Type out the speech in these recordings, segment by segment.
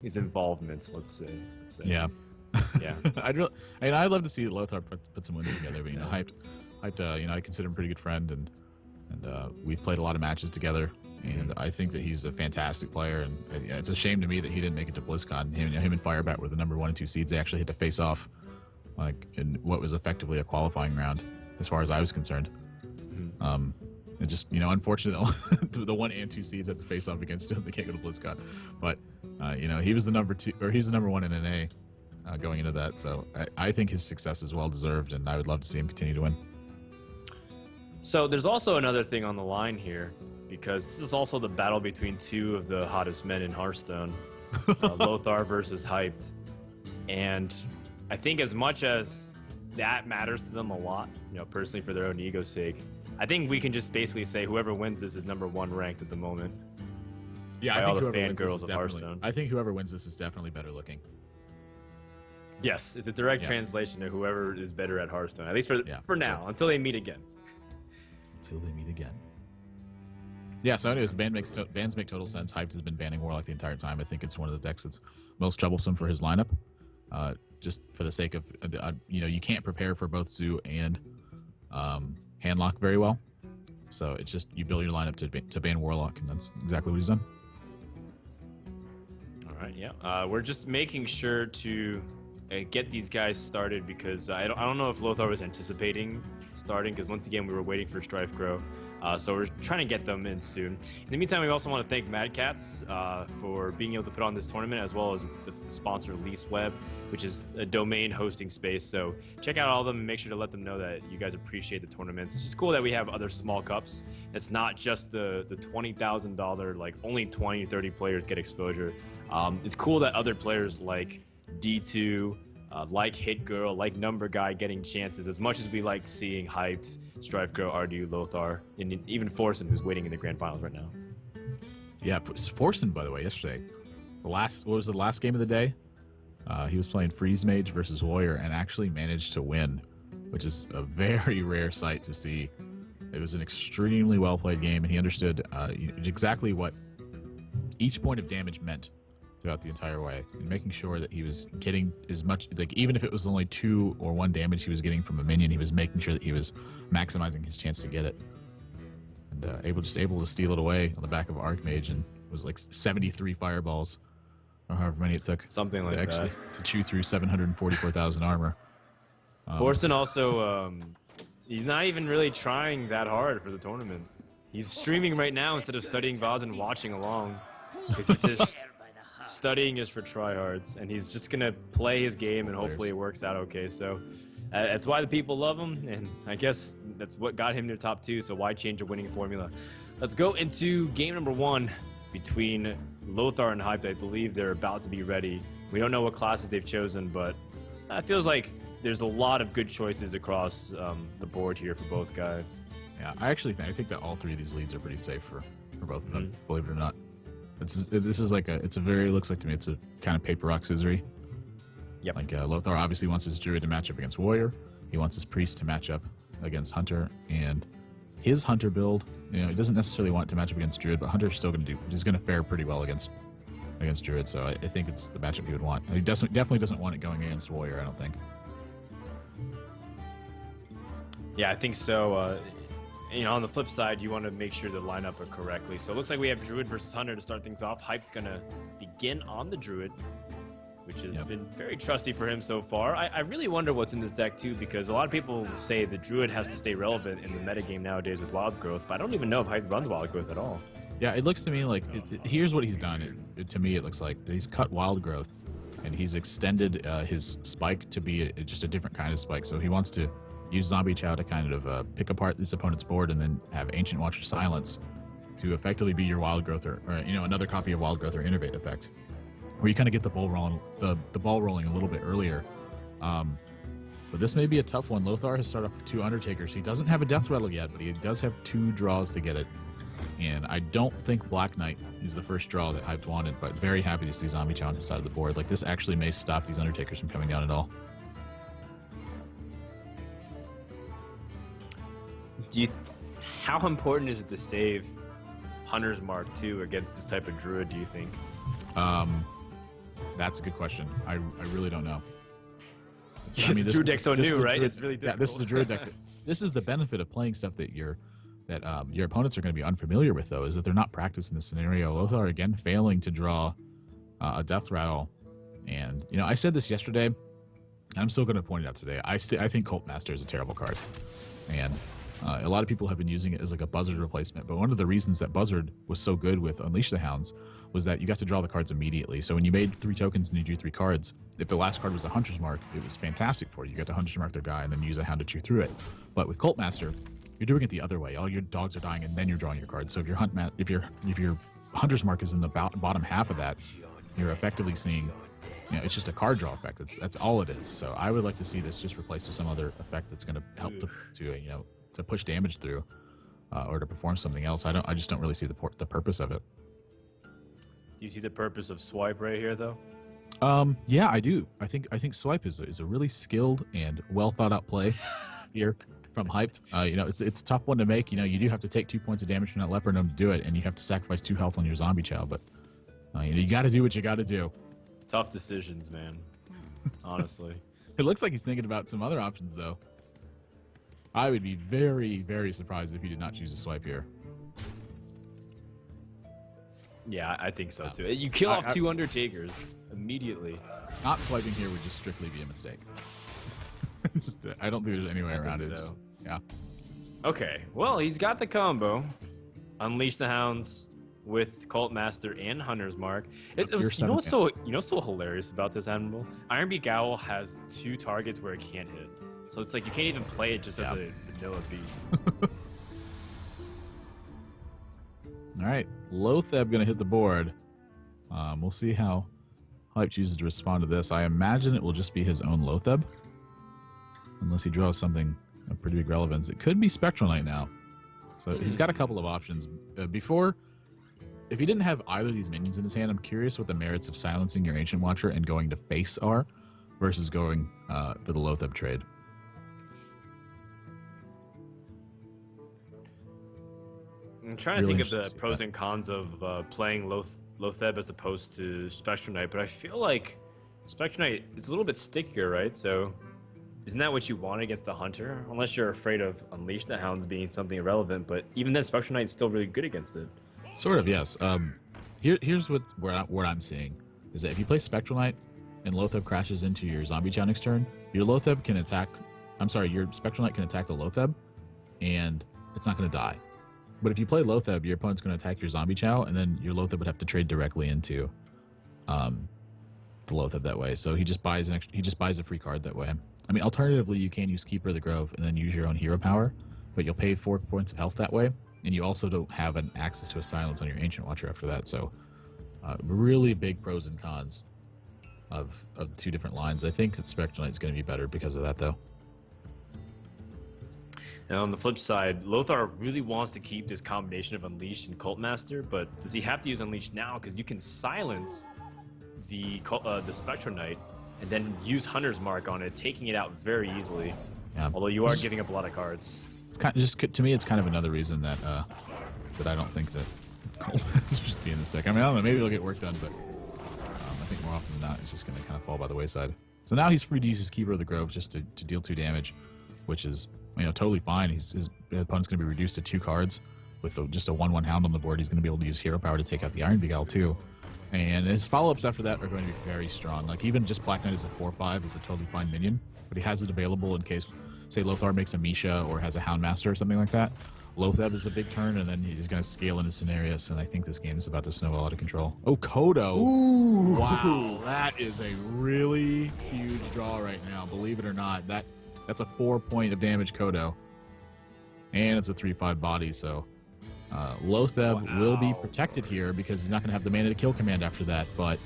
his involvement. Let's say. Yeah. Yeah. I'd love to see Lothar put some wins together, but hyped. I consider him a pretty good friend, and we've played a lot of matches together, and I think that he's a fantastic player. And it's a shame to me that he didn't make it to BlizzCon. Him and Firebat were the number 1 and 2 seeds. They actually had to face off, like in what was effectively a qualifying round, as far as I was concerned. And just unfortunately, the 1 and 2 seeds had to face off against him. They can't go to BlizzCon, but he was the number 2, or he's the number 1 in NA. Going into that, so I think his success is well deserved, and I would love to see him continue to win. So there's also another thing on the line here, because this is also the battle between 2 of the hottest men in Hearthstone, Lothar versus Hyped, and I think as much as that matters to them a lot, personally for their own ego's sake, I think we can just basically say whoever wins this is number 1 ranked at the moment. Yeah, I think all the fangirls of Hearthstone. I think whoever wins this is definitely better looking. Yes, it's a direct translation to whoever is better at Hearthstone, at least for now, until they meet again. Until they meet again. Yeah, so anyways, bans make total sense. Hyped has been banning Warlock the entire time. I think it's one of the decks that's most troublesome for his lineup. Just for the sake of, you can't prepare for both Zoo and Handlock very well. So it's just, you build your lineup to ban Warlock, and that's exactly what he's done. All right, yeah. We're just making sure to get these guys started, because I don't know if Lothar was anticipating starting, because once again we were waiting for Strife Grow, so we're trying to get them in soon. In the meantime, we also want to thank Mad Catz for being able to put on this tournament, as well as the sponsor LeaseWeb, which is a domain hosting space. So check out all of them and make sure to let them know that you guys appreciate the tournaments. It's just cool that we have other small cups. It's not just the $20,000, like only 20 30 players get exposure. It's cool that other players like D2, like Hit Girl, like Number Guy getting chances, as much as we like seeing Hyped, Strife Girl, Ardu, Lothar, and even Forsen, who's waiting in the grand finals right now. Yeah, Forsen, by the way, yesterday, what was the last game of the day? He was playing Freeze Mage versus Warrior and actually managed to win, which is a very rare sight to see. It was an extremely well played game, and he understood exactly what each point of damage meant throughout the entire way, and making sure that he was getting as much, like even if it was only 2 or 1 damage he was getting from a minion, he was making sure that he was maximizing his chance to get it, and able to steal it away on the back of Archmage, and it was like 73 fireballs, or however many it took, something like that, to chew through 744,000 armor. Forsen also, he's not even really trying that hard for the tournament. He's streaming right now instead of studying VODs and watching along, because he says studying is for tryhards, and he's just gonna play his game, and hopefully it works out okay. So that's why the people love him, and I guess that's what got him to top 2, so why change a winning formula? Let's go into game number 1 between Lothar and Hyped. I believe they're about to be ready. We don't know what classes they've chosen, but it feels like there's a lot of good choices across the board here for both guys. Yeah, I think that all 3 of these leads are pretty safe for both of them, believe it or not. It looks like to me it's a kind of paper rock scissory. Yep. Like Lothar obviously wants his Druid to match up against Warrior. He wants his Priest to match up against Hunter, and his Hunter build, he doesn't necessarily want it to match up against Druid, but Hunter's still he's going to fare pretty well against Druid. So I think it's the matchup he would want. He definitely doesn't want it going against Warrior, I don't think. Yeah, I think so. On the flip side, you want to make sure to line up it correctly. So it looks like we have Druid versus Hunter to start things off. Hype's going to begin on the Druid, which has been very trusty for him so far. I really wonder what's in this deck, too, because a lot of people say the Druid has to stay relevant in the metagame nowadays with Wild Growth, but I don't even know if Hype runs Wild Growth at all. Yeah, it looks to me like, here's what he's done. To me, it looks like he's cut Wild Growth, and he's extended his Spike to be just a different kind of Spike. So he wants to use Zombie Chow to kind of pick apart this opponent's board, and then have Ancient Watcher Silence to effectively be your Wild Growth, or another copy of Wild Growth or Innervate effect, where you kind of get the ball rolling a little bit earlier. But this may be a tough one. Lothar has started off with 2 Undertakers. He doesn't have a Death Rattle yet, but he does have 2 draws to get it. And I don't think Black Knight is the first draw that Hyped wanted, but very happy to see Zombie Chow on his side of the board. Like, this actually may stop these Undertakers from coming down at all. How important is it to save Hunter's Mark II against this type of Druid, do you think? That's a good question. I really don't know. I mean, Druid deck's so new, right? It's really difficult. Yeah, this is a Druid deck. This is the benefit of playing stuff that your opponents are going to be unfamiliar with, though, is that they're not practiced in this scenario. Lothar, again, failing to draw a Death Rattle. And, I said this yesterday, and I'm still going to point it out today. I think Cult Master is a terrible card. And a lot of people have been using it as like a Buzzard replacement. But one of the reasons that Buzzard was so good with Unleash the Hounds was that you got to draw the cards immediately. So when you made 3 tokens and you drew 3 cards, if the last card was a Hunter's Mark, it was fantastic for you. You got to Hunter's Mark their guy and then use a Hound to chew through it. But with Cult Master, you're doing it the other way. All your dogs are dying and then you're drawing your cards. So if your Hunter's Mark is in the bottom half of that, you're effectively seeing, it's just a card draw effect. That's all it is. So I would like to see this just replaced with some other effect that's going to help to push damage through, or to perform something else. I just don't really see the purpose of it. Do you see the purpose of Swipe right here, though? Yeah, I do. I think Swipe is a really skilled and well thought out play here from Hyped. It's a tough one to make. You do have to take 2 points of damage from that Leopard Gnome to do it, and you have to sacrifice 2 health on your Zombie Chow. But you got to do what you got to do. Tough decisions, man. Honestly. It looks like he's thinking about some other options, though. I would be very, very surprised if he did not choose a Swipe here. Yeah, I think so, too. You kill off 2 Undertakers immediately. Not swiping here would just strictly be a mistake. I don't think there's any way around it. So. Yeah. Okay, well, he's got the combo. Unleash the Hounds with Cult Master and Hunter's Mark. You know what's so hilarious about this animal? Iron Beak Owl has 2 targets where it can't hit. So it's like you can't even play it just as a vanilla beast. All right, Lothar going to hit the board. We'll see how Hype chooses to respond to this. I imagine it will just be his own Lothar, unless he draws something of pretty big relevance. It could be Spectral Knight now. So he's got a couple of options. If he didn't have either of these minions in his hand, I'm curious what the merits of silencing your Ancient Watcher and going to face are versus going for the Lothar trade. I'm trying to think of the pros and cons of playing Lothar as opposed to Spectral Knight, but I feel like Spectral Knight is a little bit stickier, right? So isn't that what you want against the Hunter? Unless you're afraid of Unleash the Hounds being something irrelevant, but even then, Spectral Knight is still really good against it. Sort of, yes. Here's what I'm seeing is that if you play Spectral Knight and Lothar crashes into your Zombie Chow next turn, your Lothar can attack. Your Spectral Knight can attack the Lothar, and it's not going to die. But if you play Lothar, your opponent's going to attack your Zombie Chow, and then your Lothar would have to trade directly into the Lothar that way. So he just buys a free card that way. I mean, alternatively, you can use Keeper of the Grove and then use your own hero power, but you'll pay 4 points of health that way, and you also don't have an access to a silence on your Ancient Watcher after that. So really big pros and cons of the 2 different lines. I think that Spectral Knight's going to be better because of that, though. And on the flip side, Lothar really wants to keep this combination of Unleash and Cult Master, but does he have to use Unleash now? Because you can silence the Spectral Knight and then use Hunter's Mark on it, taking it out very easily. Yeah. Although you are giving up a lot of cards. It's kind of, to me, it's kind of another reason that I don't think that Cult Master should be in this deck. I mean, I don't know, maybe it'll get work done, but I think more often than not, it's just going to kind of fall by the wayside. So now he's free to use his Keeper of the Grove just to deal 2 damage, which is totally fine. His opponent's going to be reduced to 2 cards with just a 1/1 Hound on the board. He's going to be able to use hero power to take out the Iron Beak Owl too. And his follow-ups after that are going to be very strong. Like even just Black Knight as a 4/5 is a totally fine minion, but he has it available in case, say, Lothar makes a Misha or has a Hound Master or something like that. Lothar is a big turn, and then he's going to scale into Cenarius, and I think this game is about to snowball out of control. Oh, Kodo! Ooh. Wow, that is a really huge draw right now. Believe it or not, that's a 4 point of damage Kodo. And it's a 3/5 body, so Lothar will be protected here because he's not going to have the mana to kill command after that. But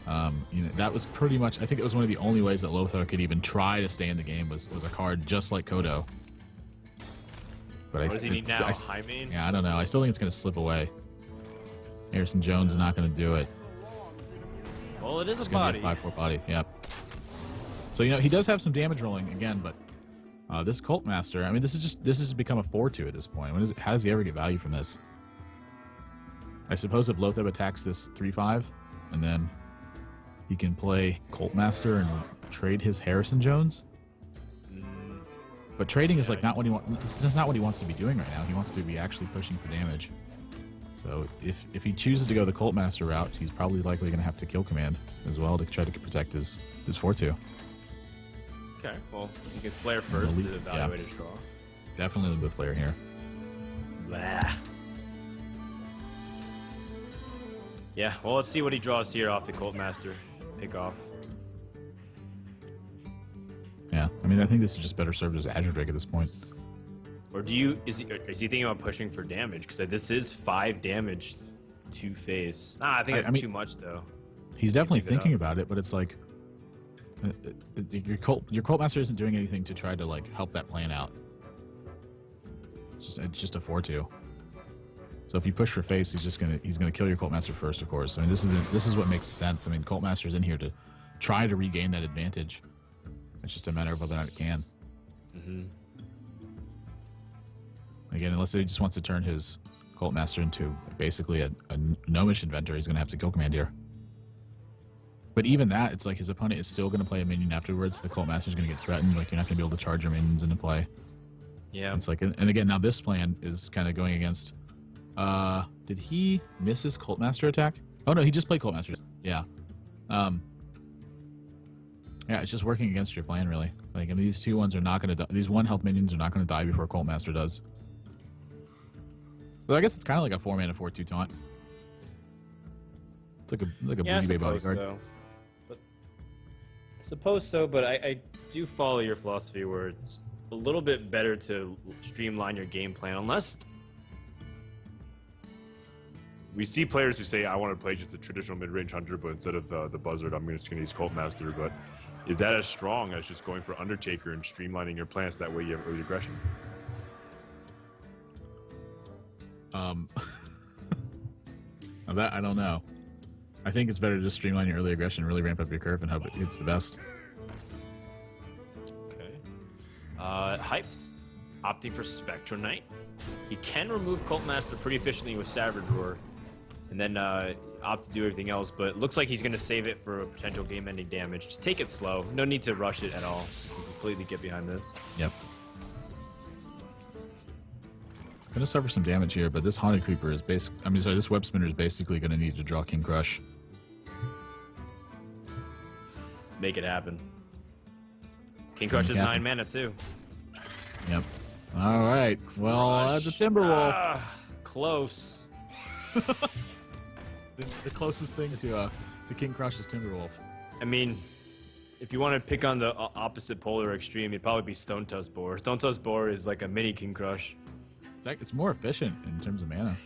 that was pretty much, I think it was one of the only ways that Lothar could even try to stay in the game was a card just like Kodo. But what does he need now? Yeah, I don't know. I still think it's going to slip away. Harrison Jones is not going to do it. Well, it is it's a body. It's going to be a 5/4 body, yep. So, he does have some damage rolling again, but this Cult Master, I mean, this has become a 4/2 at this point. How does he ever get value from this? I suppose if Lothar attacks this 3/5, and then he can play Cult Master and trade his Harrison Jones. But trading is like not what he wants. It's not what he wants to be doing right now. He wants to be actually pushing for damage. So if he chooses to go the Cult Master route, he's probably likely going to have to kill command as well to try to protect his 4-2. Okay, well, you can flare first to evaluate his draw. Definitely the flare here. Blah. Yeah, well, let's see what he draws here off the Cult Master pick off. Yeah, I mean, I think this is just better served as Azure Drake at this point. Or is he thinking about pushing for damage? Because this is 5 damage to face. I think that's too much, though. He's definitely thinking about it, but it's like your Cult Master isn't doing anything to try to like help that plan out. It's just a 4-2. So if you push for face, he's gonna kill your Cult Master first, of course. I mean, this is what makes sense. I mean, Cult Master's in here to try to regain that advantage. It's just a matter of whether or not it can. Mm-hmm. Again, unless he just wants to turn his Cult Master into basically a Gnomish Inventor, he's going to have to kill command here. But even that, it's like his opponent is still going to play a minion afterwards. The Cult Master is going to get threatened. Like, you're not going to be able to charge your minions into play. Yeah. It's like, and again, now this plan is kind of going against. Did he miss his Cult Master attack? Oh no, he just played Cult Master. Yeah. Yeah, it's just working against your plan, really. Like, I mean, these 2-1s are not going to die. These 1 health minions are not going to die before Cult Master does. But I guess it's kind of like a 4-mana 4-2 taunt. It's like a Booty Bay bodyguard. So. But I suppose so, but I do follow your philosophy where it's a little bit better to streamline your game plan, unless we see players who say, I want to play just a traditional mid-range hunter, but instead of the buzzard, I'm just going to use Cult Master. But is that as strong as just going for Undertaker and streamlining your plans so that way you have early aggression? That I don't know. I think it's better to just streamline your early aggression, really ramp up your curve, and hope it hits the best. Okay. Hypes. Opting for Spectral Knight. He can remove Cult Master pretty efficiently with Savage Roar, and then opt to do everything else, but it looks like he's going to save it for potential game-ending damage. Just take it slow. No need to rush it at all. You can completely get behind this. Yep. Gonna suffer some damage here, but this Haunted Creeper is this Web Spinner is basically gonna need to draw King Crush. Let's make it happen. King Crush is 9 mana too. Yep. All right. Well, that's a Timberwolf. Close. the closest thing to King Crush is Timberwolf. I mean, if you want to pick on the opposite polar extreme, it'd probably be Stone Tusk Boar. Stone Tusk Boar is like a mini King Crush. It's more efficient in terms of mana.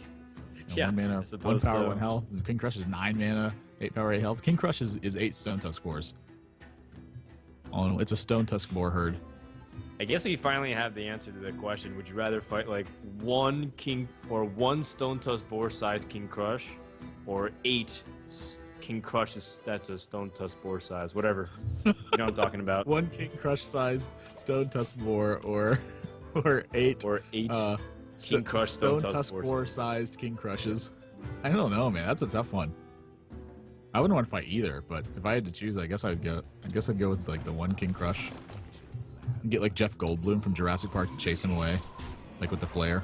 Yeah, 1 mana, 1 power, 1 health. And King Crush is 9 mana, 8 power, 8 health. King Crush is 8 Stone Tusk Boars. Oh, it's a Stone Tusk Boar herd. I guess we finally have the answer to the question. Would you rather fight like 1 Stone Tusk Boar size King Crush, or 8 King Crushes that's a Stone Tusk Boar size? Whatever. You know what I'm talking about. 1 King Crush size Stone Tusk Boar, or 8 King Crush Stone Tusk Boar sized King Crushes. I don't know, man. That's a tough one. I wouldn't want to fight either, but if I had to choose, I guess I'd go with like the 1 King Crush. And get like Jeff Goldblum from Jurassic Park to chase him away, like with the flare.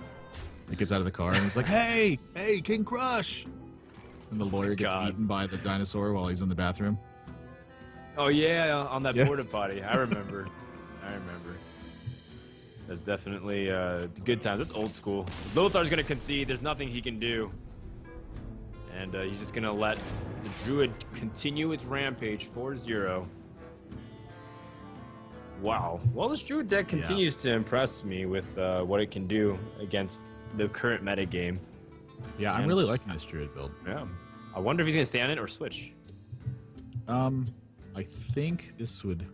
He gets out of the car and he's like, "Hey, King Crush!" And the lawyer gets eaten by the dinosaur while he's in the bathroom. Oh yeah, on that porta potty. I remember. That's definitely good times. That's old school. Lothar's gonna concede. There's nothing he can do, and he's just gonna let the Druid continue its rampage 4-0. Wow. Well, this Druid deck continues to impress me with what it can do against the current meta game. Yeah, I'm really liking this Druid build. Yeah. I wonder if he's gonna stay on it or switch. I think this would.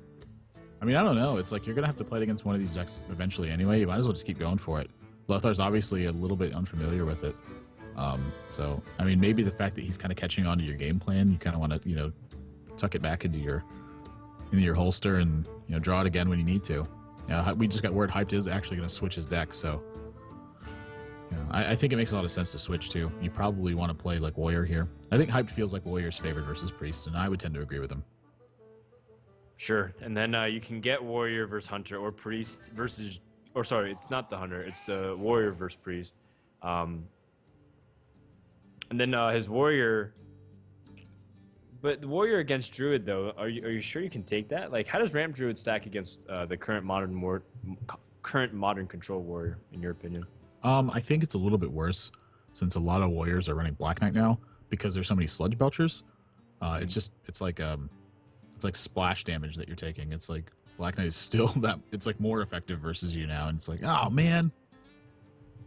I mean, I don't know. It's like you're going to have to play it against one of these decks eventually anyway. You might as well just keep going for it. Lothar's obviously a little bit unfamiliar with it. So, I mean, maybe the fact that he's kind of catching on to your game plan, you kind of want to, tuck it back into your holster and, draw it again when you need to. We just got word Hyped is actually going to switch his deck, so Yeah, I think it makes a lot of sense to switch too. You probably want to play like Warrior here. I think Hyped feels like Warrior's favored versus Priest, and I would tend to agree with him. Sure, and then you can get Warrior versus Hunter or Priest versus, or sorry, it's not the Hunter, it's the Warrior versus Priest. And then his Warrior, but the Warrior against Druid though, are you sure you can take that? Like, how does Ramp Druid stack against the current modern control Warrior, in your opinion? I think it's a little bit worse since a lot of Warriors are running Black Knight now because there's so many Sludge Belchers. It's like splash damage that you're taking. It's like Black Knight is still that it's like more effective versus you now, and it's like, oh man.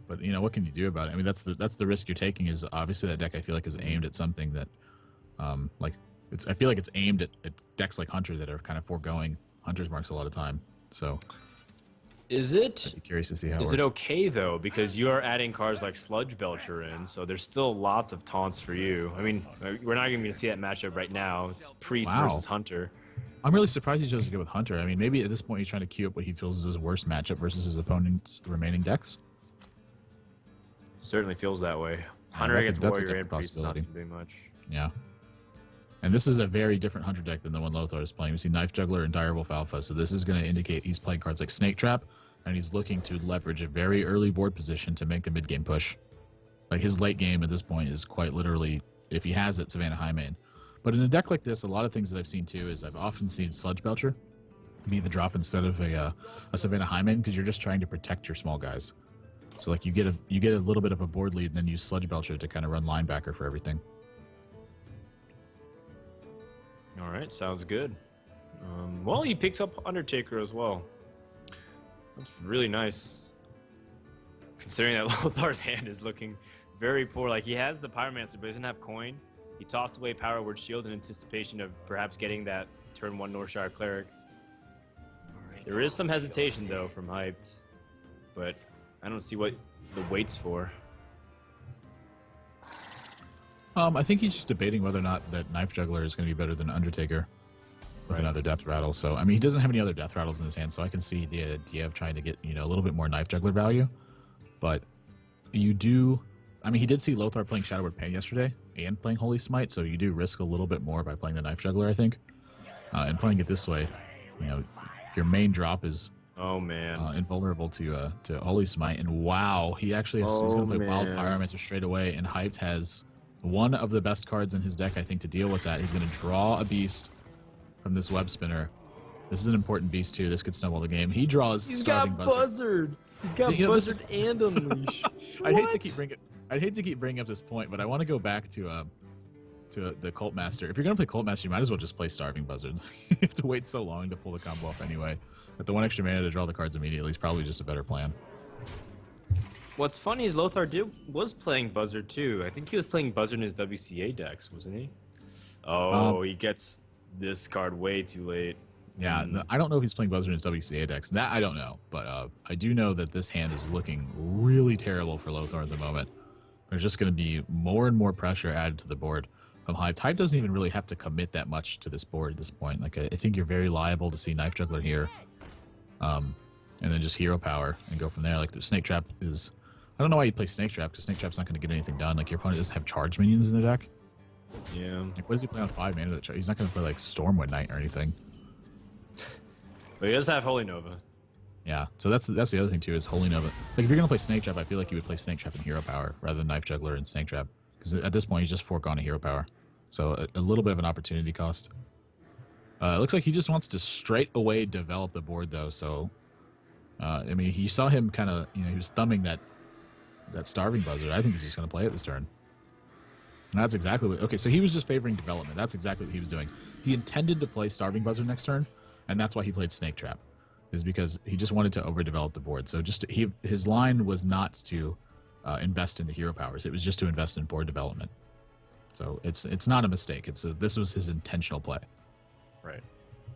But you know, what can you do about it? I mean, that's the risk you're taking. Is obviously that deck I feel like is aimed at something that, I feel like it's aimed at decks like Hunter that are kind of foregoing Hunter's marks a lot of time. So, is it? I'd be curious to see how. Is it okay though? Because you are adding cards like Sludge Belcher in, so there's still lots of taunts for you. I mean, we're not even going to see that matchup right now. It's Priest versus Hunter. I'm really surprised he chose to go with Hunter. I mean, maybe at this point he's trying to queue up what he feels is his worst matchup versus his opponent's remaining decks. Certainly feels that way. Hunter against Warrior and Priest is not doing much. Yeah. And this is a very different Hunter deck than the one Lothar is playing. We see Knife Juggler and Direwolf Alpha, so this is going to indicate he's playing cards like Snake Trap, and he's looking to leverage a very early board position to make the mid-game push. Like, his late game at this point is quite literally, if he has it, Savannah Highmane. But in a deck like this, a lot of things that I've seen too is I've often seen Sludge Belcher be the drop instead of a Savannah Highmane because you're just trying to protect your small guys. So like you get a little bit of a board lead and then use Sludge Belcher to kind of run linebacker for everything. All right, sounds good. Well, he picks up Undertaker as well. That's really nice. Considering that Lothar's hand is looking very poor. Like, he has the Pyromancer, but he doesn't have coin. He tossed away Power Word Shield in anticipation of perhaps getting that turn 1 Northshire Cleric. There is some hesitation, though, from Hyped. But I don't see what the wait's for. I think he's just debating whether or not that Knife Juggler is going to be better than Undertaker with another Death Rattle. So, I mean, he doesn't have any other Death Rattles in his hand, so I can see the idea of trying to get, you know, a little bit more Knife Juggler value. But you do... I mean, he did see Lothar playing Shadow Word Pain yesterday and playing Holy Smite, so you do risk a little bit more by playing the Knife Juggler, I think. And playing it this way, you know, your main drop is invulnerable to Holy Smite. And wow, he actually has, he's going to play Wild Pyromancer straight away, and Hyped has one of the best cards in his deck, I think, to deal with that. He's going to draw a beast from this Web Spinner. This is an important beast, too. This could snowball the game. He draws Starving Buzzard. He's got Buzzard and Unleash. I'd hate to keep bringing up this point, but I want to go back to the Cult Master. If you're going to play Cult Master, you might as well just play Starving Buzzard. You have to wait so long to pull the combo off anyway. But the 1 extra mana to draw the cards immediately is probably just a better plan. What's funny is Lothar was playing Buzzard too. I think he was playing Buzzard in his WCA decks, wasn't he? Oh, he gets this card way too late. Yeah, I don't know if he's playing Buzzard in his WCA decks. That I don't know, but I do know that this hand is looking really terrible for Lothar at the moment. There's just going to be more and more pressure added to the board from Hyped. Hyped doesn't even really have to commit that much to this board at this point. Like, I think you're very liable to see Knife Juggler here, and then just Hero Power and go from there. Like, the Snake Trap is... I don't know why you play Snake Trap, because Snake Trap's not going to get anything done. Like, your opponent doesn't have charge minions in the deck. Yeah. Like, what does he play on 5 mana? He's not going to play, like, Stormwind Knight or anything. But he does have Holy Nova. Yeah, so that's the other thing, too, is Holy Nova. Like, if you're going to play Snake Trap, I feel like you would play Snake Trap and Hero Power rather than Knife Juggler and Snake Trap. Because at this point, he's just foregone a Hero Power. So a little bit of an opportunity cost. It looks like he just wants to straight away develop the board, though. So, I mean, you saw him kind of, you know, he was thumbing that Starving Buzzard. I think he's just going to play it this turn. And that's exactly what... Okay, so he was just favoring development. That's exactly what he was doing. He intended to play Starving Buzzard next turn, and that's why he played Snake Trap. Is because he just wanted to overdevelop the board. So his line was not to invest into hero powers. It was just to invest in board development. So it's not a mistake. This was his intentional play. Right.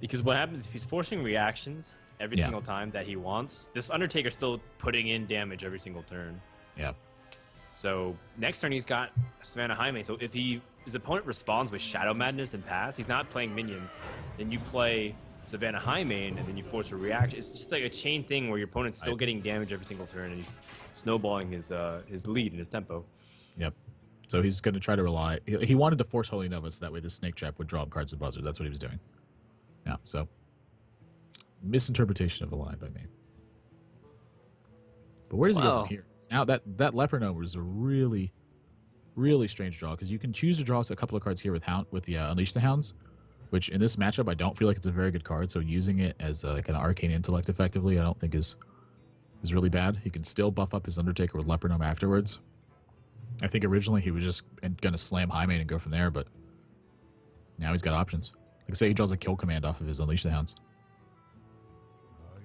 Because what happens if he's forcing reactions every single time that he wants, this Undertaker's still putting in damage every single turn. Yeah. So next turn he's got Savannah Highmane. So if his opponent responds with Shadow Madness and pass, he's not playing minions. Then you play Savannah high main, and then you force a reaction. It's just like a chain thing where your opponent's still getting damage every single turn, and he's snowballing his lead and his tempo. Yep. So he's going to try to rely. He wanted to force Holy Nova so that way the Snake Trap would draw him cards with Buzzard. That's what he was doing. Yeah. So misinterpretation of a line by me. But where does he go from here? Now that Leper Gnome was a really, really strange draw because you can choose to draw a couple of cards here with the Unleash the Hounds, which in this matchup I don't feel like it's a very good card. So using it as like an Arcane Intellect effectively, I don't think is really bad. He can still buff up his Undertaker with Leper Gnome afterwards. I think originally he was just going to slam High Main and go from there, but now he's got options. Like I say, he draws a kill command off of his Unleash the Hounds.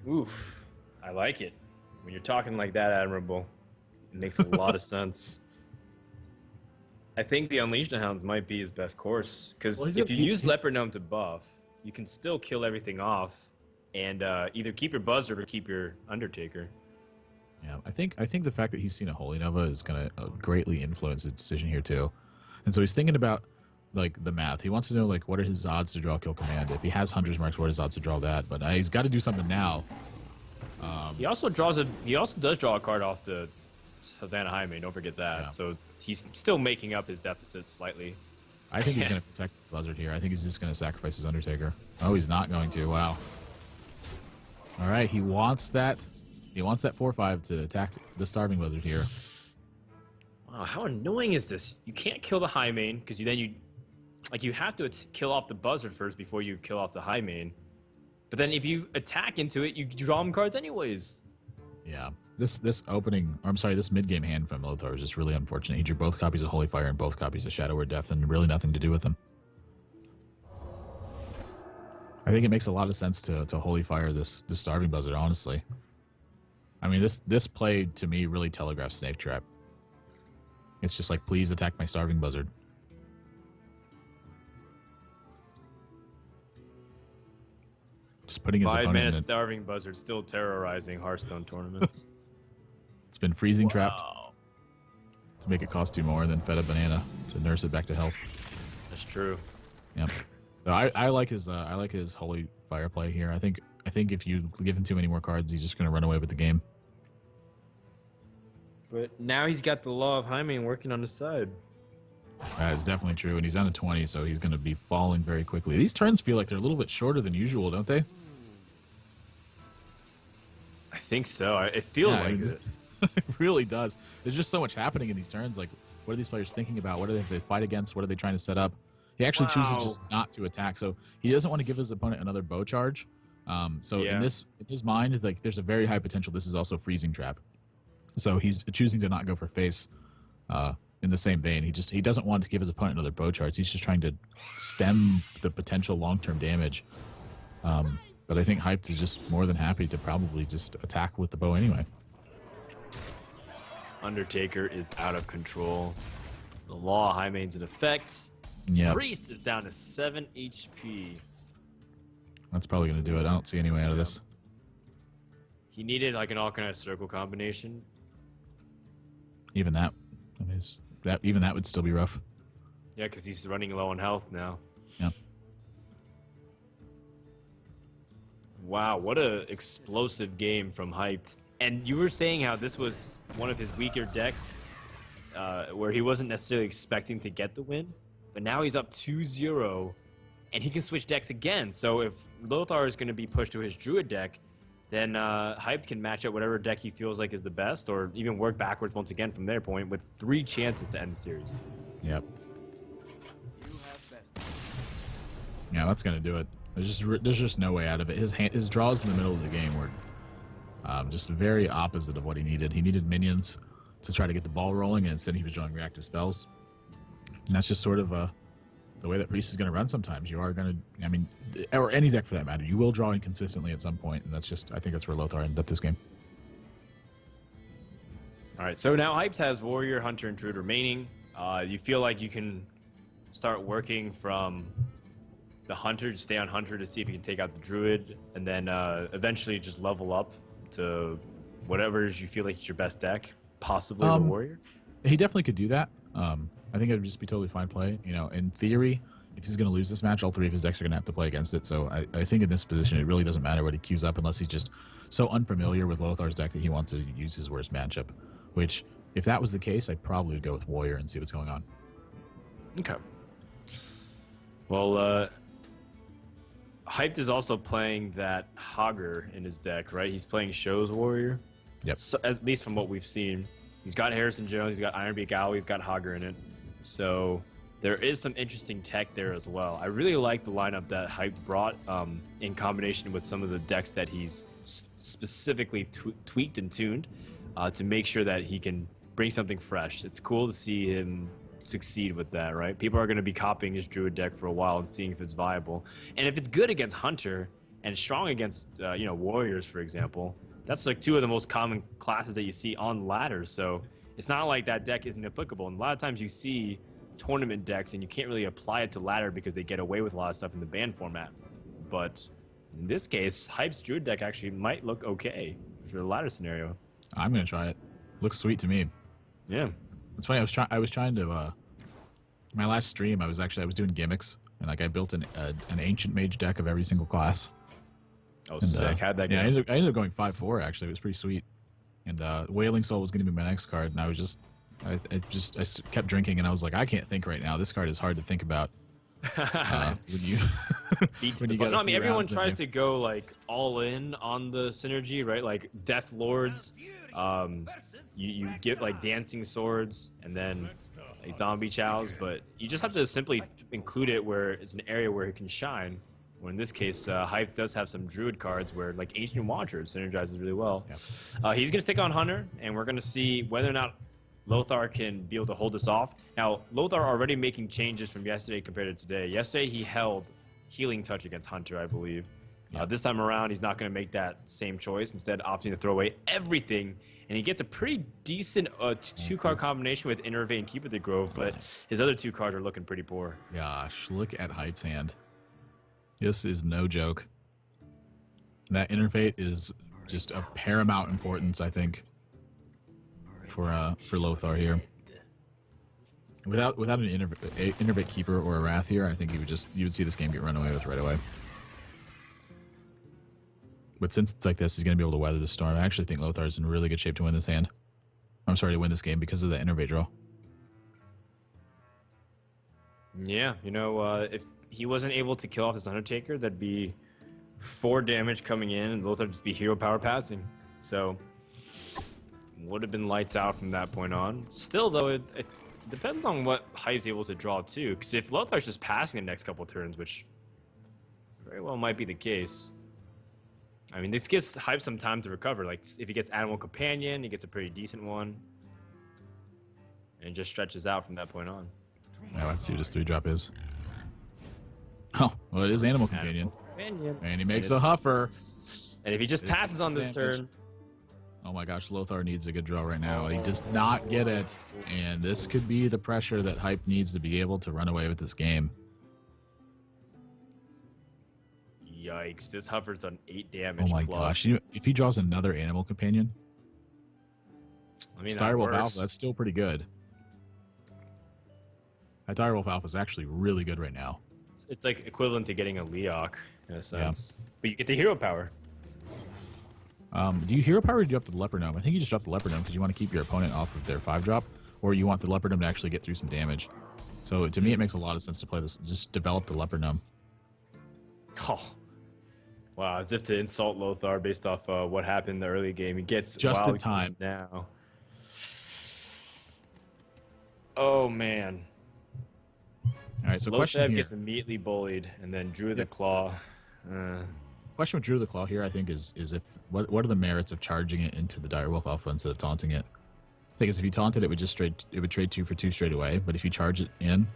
Oof, I like it. When you're talking like that, Admirable, it makes a lot of sense. I think the Unleash the Hounds might be his best course, because if you use Leper Gnome to buff, you can still kill everything off, and either keep your Buzzard or keep your Undertaker. Yeah, I think the fact that he's seen a Holy Nova is going to greatly influence his decision here too, and so he's thinking about like the math. He wants to know like what are his odds to draw kill command. If he has Hunter's Marks, what are his odds to draw that? But he's got to do something now. He also does draw a card off the Savannah High Main. Don't forget that. Yeah. So he's still making up his deficit slightly. I think he's going to protect his Buzzard here. I think he's just going to sacrifice his Undertaker. Oh, he's not going to. Wow. All right, he wants that. He wants that 4/5 to attack the Starving Buzzard here. Wow, how annoying is this? You can't kill the High Main because you have to kill off the Buzzard first before you kill off the High Main. But then if you attack into it, you draw him cards anyways. Yeah. This mid-game hand from Lothar is just really unfortunate. He drew both copies of Holy Fire and both copies of Shadow Word Death and really nothing to do with them. I think it makes a lot of sense to Holy Fire this Starving Buzzard, honestly. I mean, this play, to me, really telegraphs Snake Trap. It's just like, please attack my Starving Buzzard. Just putting his opponent in 5-mana Starving Buzzard still terrorizing Hearthstone tournaments. It's been freezing trapped to make it cost you more, and then fed a banana to nurse it back to health. That's true. Yeah. So I like his Holy Fire play here. I think if you give him too many more cards, he's just going to run away with the game. But now he's got the Law of High Main working on his side. It's definitely true, and he's down to 20, so he's going to be falling very quickly. These turns feel like they're a little bit shorter than usual, don't they? I think so. It feels like it. It really does. There's just so much happening in these turns. Like, what are these players thinking about? What are they fight against? What are they trying to set up? He actually chooses just not to attack, so he doesn't want to give his opponent another bow charge. In his mind, like, there's a very high potential this is also freezing trap. So he's choosing to not go for face. In the same vein, he doesn't want to give his opponent another bow charge. He's just trying to stem the potential long-term damage. But I think Hyped is just more than happy to probably just attack with the bow anyway. This Undertaker is out of control. The Law of High Main's in effect. Yeah. Priest is down to 7 HP. That's probably going to do it. I don't see any way out of this. He needed like an all-kind circle combination. Even that. I mean, even that would still be rough. Yeah, because he's running low on health now. Yeah. Wow, what a explosive game from Hyped. And you were saying how this was one of his weaker decks, where he wasn't necessarily expecting to get the win, but now he's up 2-0, and he can switch decks again. So if Lothar is going to be pushed to his Druid deck, then Hyped can match up whatever deck he feels like is the best, or even work backwards once again from their point with 3 chances to end the series. Yep. Yeah, that's going to do it. There's just no way out of it. His draws in the middle of the game were just very opposite of what he needed. He needed minions to try to get the ball rolling, and instead he was drawing reactive spells. And that's just sort of the way that Priest is going to run sometimes. You are going to, I mean, or any deck for that matter, you will draw inconsistently at some point, and I think that's where Lothar ended up this game. All right, so now Hyped has Warrior, Hunter, and Druid remaining. You feel like you can start working from the Hunter, just stay on Hunter to see if you can take out the Druid, and then eventually just level up to whatever you feel like is your best deck, possibly the Warrior? He definitely could do that. I think it would just be totally fine play. You know, in theory, if he's going to lose this match, all three of his decks are going to have to play against it. So I think in this position, it really doesn't matter what he queues up unless he's just so unfamiliar with Lothar's deck that he wants to use his worst matchup. Which, if that was the case, I'd probably go with Warrior and see what's going on. Okay. Well, Hyped is also playing that Hogger in his deck, right? He's playing Show's Warrior. Yep. So, at least from what we've seen. He's got Harrison Jones, he's got Ironbeak Owl, he's got Hogger in it. So there is some interesting tech there as well. I really like the lineup that Hyped brought in combination with some of the decks that he's specifically tweaked and tuned to make sure that he can bring something fresh. It's cool to see him succeed with that, right? People are going to be copying his Druid deck for a while and seeing if it's viable. And if it's good against Hunter and strong against Warriors, for example, that's like two of the most common classes that you see on ladders. So it's not like that deck isn't applicable. And a lot of times you see tournament decks and you can't really apply it to ladder because they get away with a lot of stuff in the ban format. But in this case, Hype's Druid deck actually might look okay for the ladder scenario. I'm going to try it. Looks sweet to me. Yeah. It's funny. I was trying to. My last stream, I was doing gimmicks, and like I built an ancient mage deck of every single class. Oh, and, sick! How'd that go? Yeah, I ended up going 5-4. Actually, it was pretty sweet. And Wailing Soul was going to be my next card, and I kept drinking, and I was like, I can't think right now. This card is hard to think about. When you no, I mean everyone tries to go like all in on the synergy, right? Like Death Lords, you get like Dancing Swords, and then like Zombie Chows, but you just have to simply include it where it's an area where it can shine. Well, in this case, Hype does have some Druid cards where like Ancient Watchers synergizes really well. Yeah. He's gonna stick on Hunter, and we're gonna see whether or not Lothar can be able to hold this off. Now, Lothar already making changes from yesterday compared to today. Yesterday, he held Healing Touch against Hunter, I believe. Yeah. This time around, he's not going to make that same choice, instead opting to throw away everything. And he gets a pretty decent two-card combination with Innervate and Keep It the Grove, but his other two cards are looking pretty poor. Gosh, look at Hype's hand. This is no joke. That Innervate is just of paramount importance, I think, for Lothar here. Without an Innervate Keeper or a Wrath here, I think you would see this game get run away with right away. But since it's like this, he's going to be able to weather the storm. I actually think Lothar's in really good shape to win this hand. I'm sorry, to win this game because of the Innervate draw. Yeah, if he wasn't able to kill off this Undertaker, that'd be 4 damage coming in, and Lothar would just be hero power passing. So would have been lights out from that point on. Still, though, it depends on what Hype's able to draw, too. Because if Lothar's just passing the next couple turns, which very well might be the case, I mean, this gives Hype some time to recover. Like, if he gets Animal Companion, he gets a pretty decent one. And just stretches out from that point on. Now let's see what his 3-drop is. Oh, well, it is Animal Companion. And he makes a Huffer. And if he just passes on this turn... Oh my gosh, Lothar needs a good draw right now. He does not get it. And this could be the pressure that Hype needs to be able to run away with this game. Yikes, this Huffer's done 8 damage. Oh my gosh. If he draws another Animal Companion, I mean, Direwolf Alpha, that's still pretty good. That Direwolf Alpha is actually really good right now. It's like equivalent to getting a Leok in a sense. Yeah. But you get the hero power. Do you hero power or do you up the Leopard Gnome? I think you just drop the Leopard Gnome because you want to keep your opponent off of their 5-drop, or you want the Leopard Gnome to actually get through some damage. So to me, it makes a lot of sense to play this. Just develop the Leopard Gnome. Oh. Wow, as if to insult Lothar based off what happened in the early game. He gets just in time now. Oh, man. All right, so question here. Gets immediately bullied, and then Drew the Claw. Question with Drew the Claw here, I think, is if what are the merits of charging it into the Direwolf Alpha instead of taunting it? Because if you taunted it, would trade 2 for 2 straight away. But if you charge it in,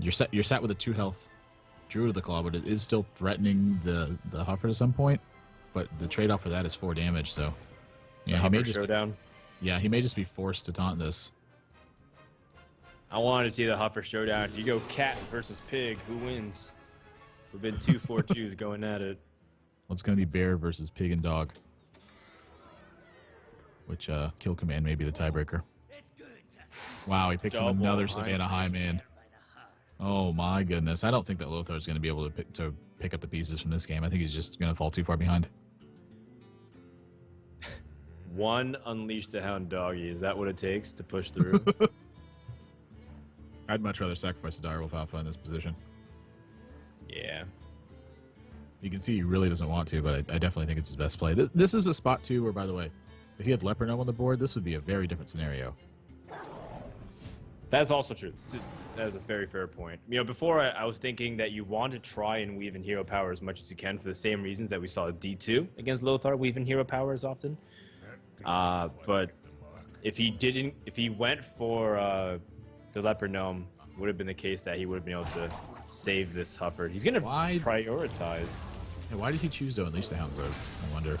you're set with a 2 health Drew the Claw, but it is still threatening the Huffer to some point. But the trade off for that is 4 damage. So yeah, he may just showdown. He may just be forced to taunt this. I wanted to see the Huffer showdown. If you go cat versus pig, who wins? We've been 2 4-2s going at it. Well, it's going to be bear versus pig and dog. Which kill command may be the tiebreaker. Wow, he picks up another Savannah High Man. Oh my goodness! I don't think that Lothar is going to be able to pick up the pieces from this game. I think he's just going to fall too far behind. One Unleash the Hound doggy. Is that what it takes to push through? I'd much rather sacrifice the Direwolf Alpha in this position. Yeah. You can see he really doesn't want to, but I definitely think it's his best play. This is a spot too where, by the way, if he had Leper Gnome on the board, this would be a very different scenario. That's also true. That is a very fair point. You know, before I was thinking that you want to try and weave in hero power as much as you can for the same reasons that we saw D2 against Lothar weave in hero power as often. But if he went for the Leper Gnome, would have been the case that he would have been able to save this Hufford. He's going to prioritize. Yeah, why did he choose to unleash the Hounds out? I wonder.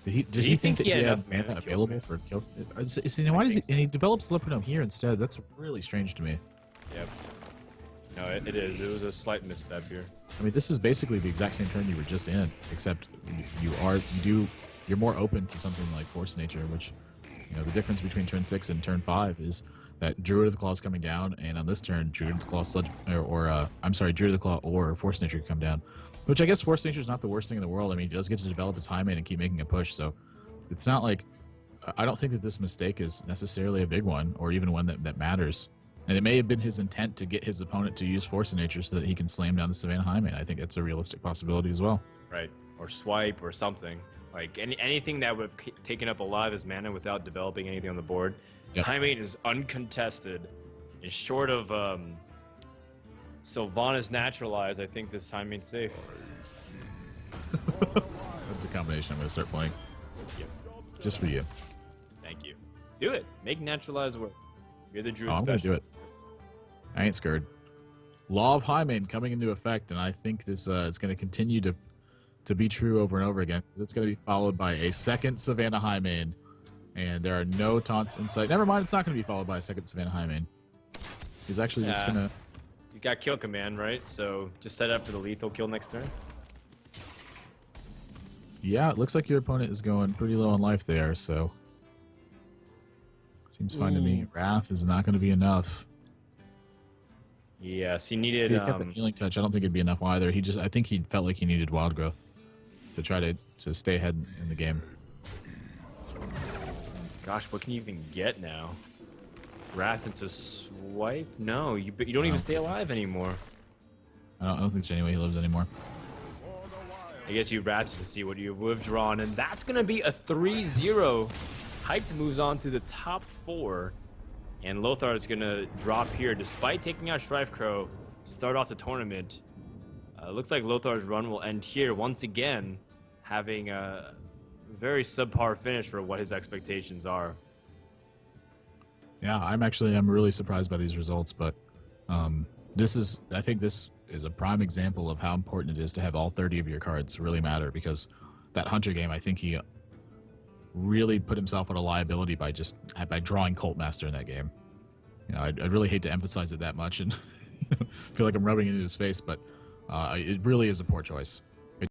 Did he think that he had mana available for kill? Why does he? And he develops Leper Gnome here instead. That's really strange to me. Yep. No, it is. It was a slight misstep here. I mean, this is basically the exact same turn you were just in, except you're more open to something like Force Nature, which, you know, the difference between turn 6 and turn 5 is that Druid of the Claw is coming down, and on this turn, Druid of the Claw Druid of the Claw or Force Nature can come down. Which I guess Force Nature is not the worst thing in the world. I mean, he does get to develop his Highmane and keep making a push, so it's not like I don't think that this mistake is necessarily a big one, or even one that matters. And it may have been his intent to get his opponent to use Force of Nature so that he can slam down the Savannah Highmane. I think that's a realistic possibility as well. Right. Or swipe or something. Like anything that would have taken up a lot of his mana without developing anything on the board. Yep. Highmane is uncontested. And short of Sylvanas Naturalize, I think this Highmane's safe. That's a combination I'm going to start playing. Yep. Just for you. Thank you. Do it. Make Naturalize work. You're the Druid I'm going to do it. I ain't scared. Law of Highmane coming into effect, and I think this is going to continue to be true over and over again. It's going to be followed by a second Savannah Highmane, and there are no taunts in sight. Never mind, it's not going to be followed by a second Savannah Highmane. He's actually just going to... You got kill command, right? So just set up for the lethal kill next turn. Yeah, it looks like your opponent is going pretty low on life there, so... Seems fine to me. Wrath is not going to be enough. Yes, he needed... He kept the healing touch. I don't think it'd be enough either. I think he felt like he needed wild growth to try to stay ahead in the game. Gosh, what can you even get now? Wrath into swipe? No, you don't even stay alive anymore. I don't think there's any way he lives anymore. I guess you Wrath to see what you've withdrawn, and that's going to be a 3-0. Hyped moves on to the top 4, and Lothar is going to drop here despite taking out Strifecrow to start off the tournament. Looks like Lothar's run will end here once again, having a very subpar finish for what his expectations are. Yeah, I'm really surprised by these results, but I think this is a prime example of how important it is to have all 30 of your cards really matter, because that Hunter game, I think he really put himself at a liability by drawing Cult Master in that game. You know, I'd really hate to emphasize it that much and feel like I'm rubbing it in his face, but it really is a poor choice.